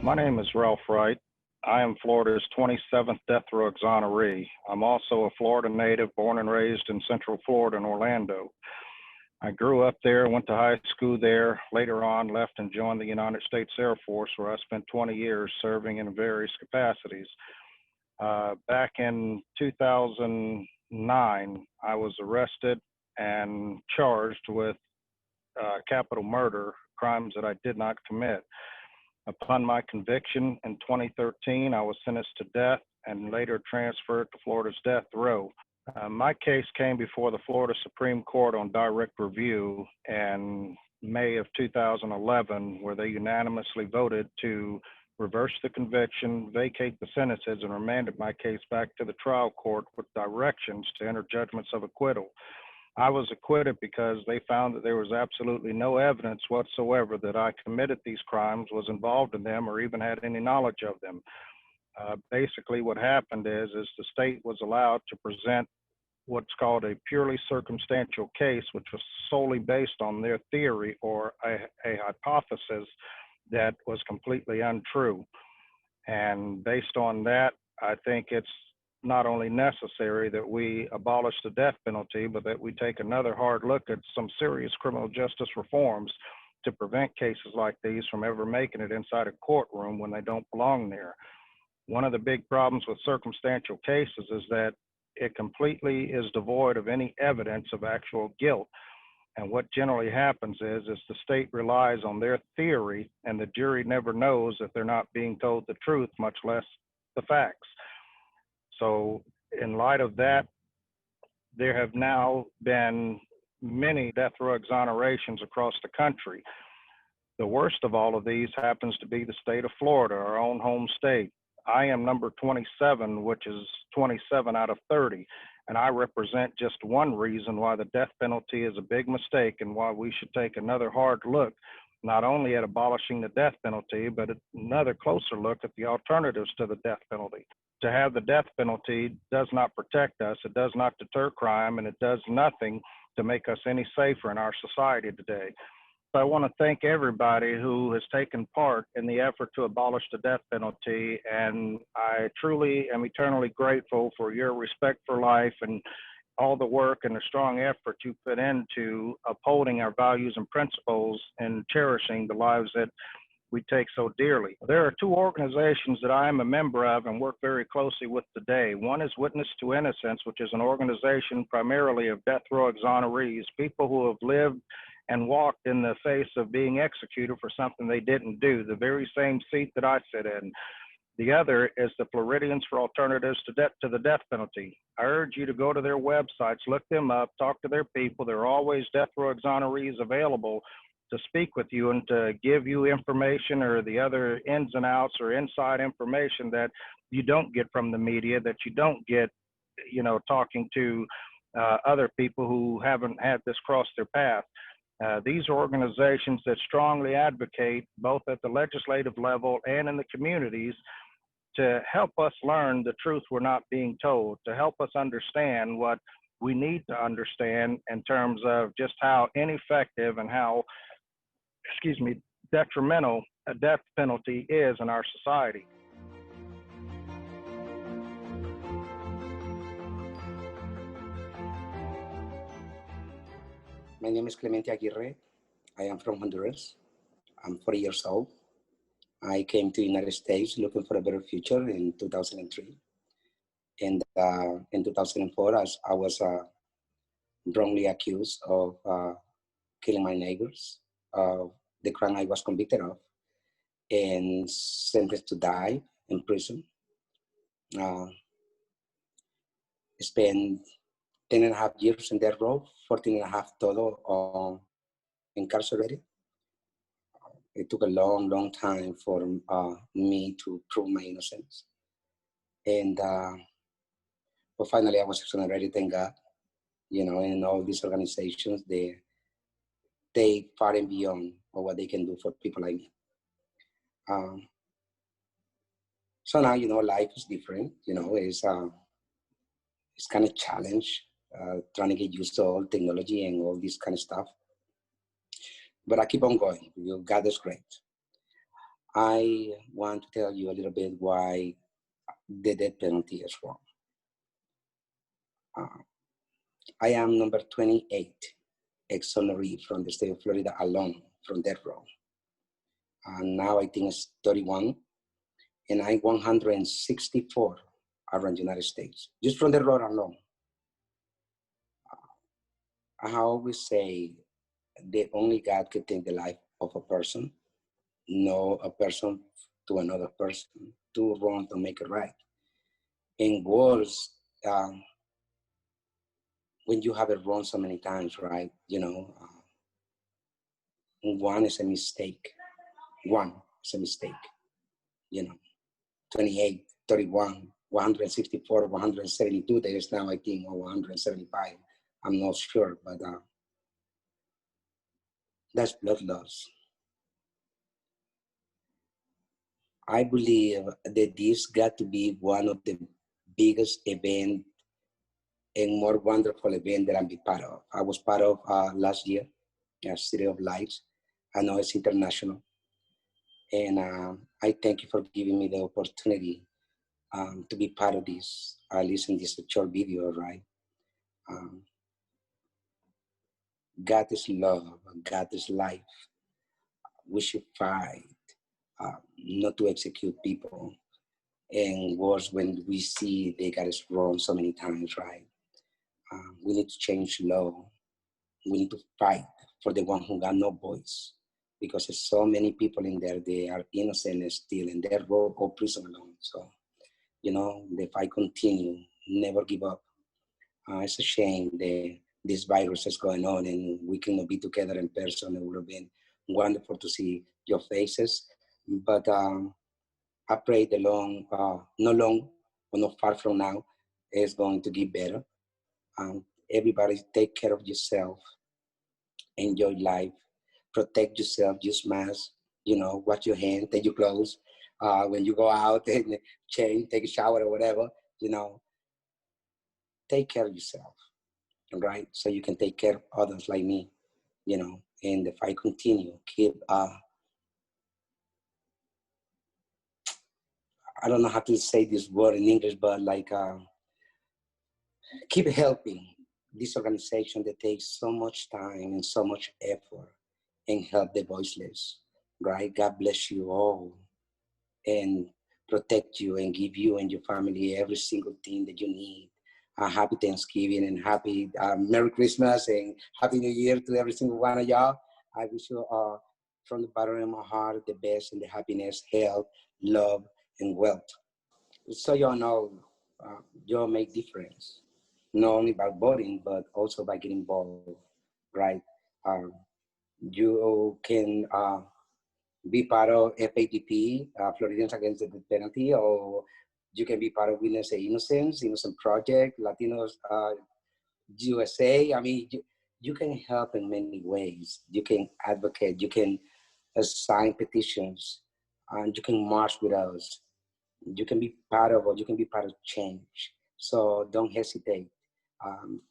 My name is Ralph Wright. I am Florida's 27th death row exoneree. I'm also a Florida native, born and raised in Central Florida in Orlando. I grew up there, went to high school there, later on left and joined the United States Air Force, where I spent 20 years serving in various capacities. Back in 2009, I was arrested and charged with capital murder, crimes that I did not commit. Upon my conviction in 2013, I was sentenced to death and later transferred to Florida's death row. My case came before the Florida Supreme Court on direct review in May of 2011, where they unanimously voted to reverse the conviction, vacate the sentences, and remanded my case back to the trial court with directions to enter judgments of acquittal. I was acquitted because they found that there was absolutely no evidence whatsoever that I committed these crimes, was involved in them, or even had any knowledge of them. Basically, what happened is the state was allowed to present what's called a purely circumstantial case, which was solely based on their theory or a hypothesis that was completely untrue. And based on that, I think it's not only necessary that we abolish the death penalty, but that we take another hard look at some serious criminal justice reforms to prevent cases like these from ever making it inside a courtroom when they don't belong there. One of the big problems with circumstantial cases is that it completely is devoid of any evidence of actual guilt. And what generally happens is the state relies on their theory, and the jury never knows if they're not being told the truth, much less the facts. So in light of that, there have now been many death row exonerations across the country. The worst of all of these happens to be the state of Florida, our own home state. I am number 27, which is 27 out of 30, and I represent just one reason why the death penalty is a big mistake and why we should take another hard look, not only at abolishing the death penalty, but another closer look at the alternatives to the death penalty. To have the death penalty does not protect us, it does not deter crime, and it does nothing to make us any safer in our society today. So I want to thank everybody who has taken part in the effort to abolish the death penalty, and I truly am eternally grateful for your respect for life and all the work and the strong effort you put into upholding our values and principles and cherishing the lives that we take so dearly. There are two organizations that I am a member of and work very closely with today. One is Witness to Innocence, which is an organization primarily of death row exonerees, people who have lived and walked in the face of being executed for something they didn't do, the very same seat that I sit in. The other is the Floridians for Alternatives to the Death Penalty. I urge you to go to their websites, look them up, talk to their people. There are always death row exonerees available to speak with you and to give you information or the other ins and outs or inside information that you don't get from the media, that you don't get, talking to other people who haven't had this cross their path. These are organizations that strongly advocate, both at the legislative level and in the communities, to help us learn the truth we're not being told, to help us understand what we need to understand in terms of just how ineffective and how detrimental a death penalty is in our society. My name is Clemente Aguirre. I am from Honduras. I'm 40 years old. I came to the United States looking for a better future in 2003. And in 2004, I was wrongly accused of killing my neighbors, the crime I was convicted of, and sentenced to die in prison. Spent 10 and a half years in death row, 14 and a half total incarcerated. It took a long, long time for me to prove my innocence. And but finally I was exonerated, thank God. And all these organizations, they far and beyond of what they can do for people like me. So now, life is different. It's kind of challenge, trying to get used to all technology and all this kind of stuff. But I keep on going. God is great. I want to tell you a little bit why the death penalty is wrong. Uh, I am number 28 exoneree from the state of Florida alone from death row. Now I think it's 31, and I 164 around the United States, just from the road alone. I always say that only God can take the life of a person, no a person to another person, do wrong to make it right. And worse, when you have it wrong so many times, right? One is a mistake. One is a mistake. You know, 28, 31, 164, 172. There is now, I think, or 175. I'm not sure, but that's blood loss. I believe that this got to be one of the biggest event and more wonderful event that I'm be part of. I was part of last year, City of Lights. I know it's international. And I thank you for giving me the opportunity to be part of this, at least in this short video, right? Um, God is love, God is life. We should fight not to execute people. And worse, when we see they got us wrong so many times, right? We need to change law. We need to fight for the one who got no voice. Because there's so many people in there, they are innocent and still in their row or prison alone. So, the fight continue, never give up. It's a shame that this virus is going on and we cannot be together in person. It would have been wonderful to see your faces. But I pray the not long or not far from now is going to get better. Everybody take care of yourself, enjoy life, protect yourself, use mask, wash your hand, take your clothes. When you go out and change, take a shower or whatever, take care of yourself, right? So you can take care of others like me, and if I continue, keep, I don't know how to say this word in English, but like, keep helping this organization that takes so much time and so much effort and help the voiceless, right? God bless you all and protect you and give you and your family every single thing that you need. Happy Thanksgiving and happy Merry Christmas and Happy New Year to every single one of y'all. I wish you from the bottom of my heart the best and the happiness, health, love, and wealth. So y'all know y'all make difference, not only by voting, but also by getting involved, right? Um, you can be part of FATP, Floridians Against the Death Penalty, or you can be part of Witness Innocence, Innocent Project, Latinos USA. I mean, you can help in many ways. You can advocate, you can sign petitions, and you can march with us. You can be part of, or you can be part of change. So don't hesitate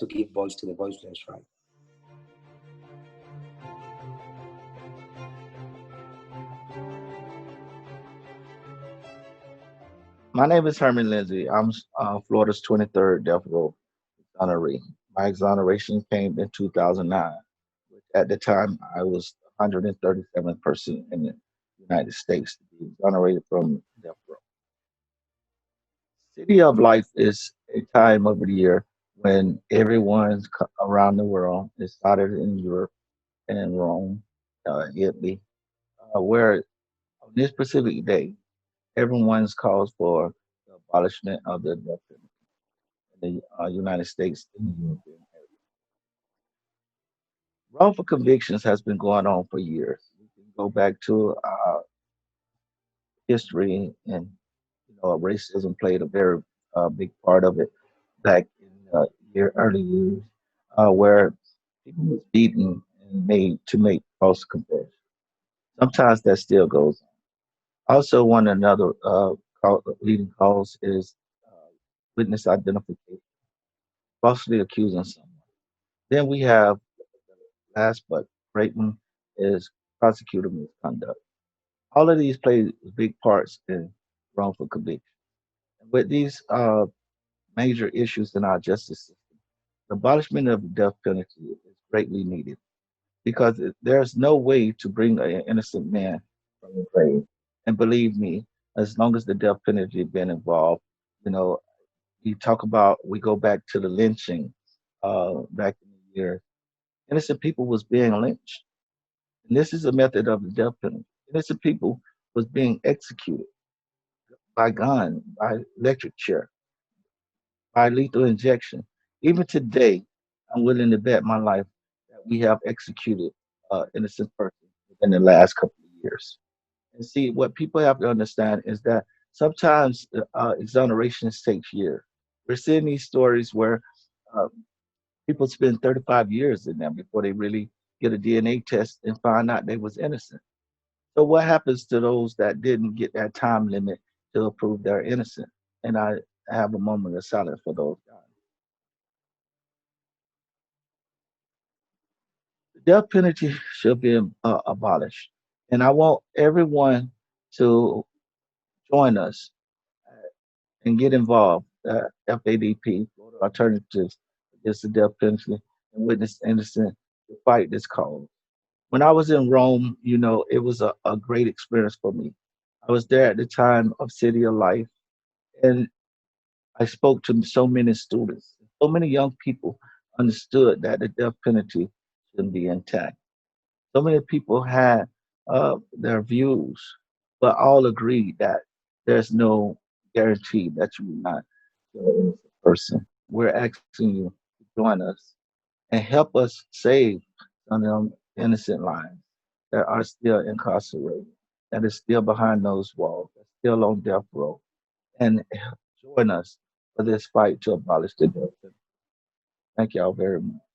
to give voice to the voiceless, right? My name is Herman Lindsey. I'm Florida's 23rd death row exoneree. My exoneration came in 2009. At the time, I was 137th person in the United States to be exonerated from death row. City of Life is a time of the year when around the world. It started in Europe and Rome, Italy, where on this specific day, everyone's calls for the abolishment of the death penalty in the United States and the European area. Wrongful convictions has been going on for years. We can go back to history, and racism played a very big part of it back in your early years, where people was beaten and made to make false confessions. Sometimes that still goes on. Also, one another leading cause is witness identification, falsely accusing someone. Then we have last but great one is prosecutor misconduct. All of these play big parts in wrongful conviction. With these major issues in our justice system, the abolishment of the death penalty is greatly needed because there's no way to bring an innocent man from the grave. And believe me, as long as the death penalty been involved, you know, you talk about we go back to the lynching back in the year, innocent people was being lynched, and this is a method of the death penalty. Innocent people was being executed by gun, by electric chair, by lethal injection. Even today, I'm willing to bet my life that we have executed innocent persons within the last couple of years. And see, what people have to understand is that sometimes exonerations takes years. We're seeing these stories where uh, people spend 35 years in them before they really get a DNA test and find out they was innocent. So what happens to those that didn't get that time limit to prove they're innocent? And I have a moment of silence for those guys. The death penalty should be abolished. And I want everyone to join us and get involved. FADP, Alternatives Against the Death Penalty, and Witness Innocent to fight this cause. When I was in Rome, it was a great experience for me. I was there at the time of City of Life, and I spoke to so many students. So many young people understood that the death penalty shouldn't be intact. So many people had their views, but all agreed that there's no guarantee that you will not kill an innocent person. We're asking you to join us and help us save some of them innocent lives that are still incarcerated, that is still behind those walls, that's still on death row, and join us for this fight to abolish the death penalty. Thank y'all very much.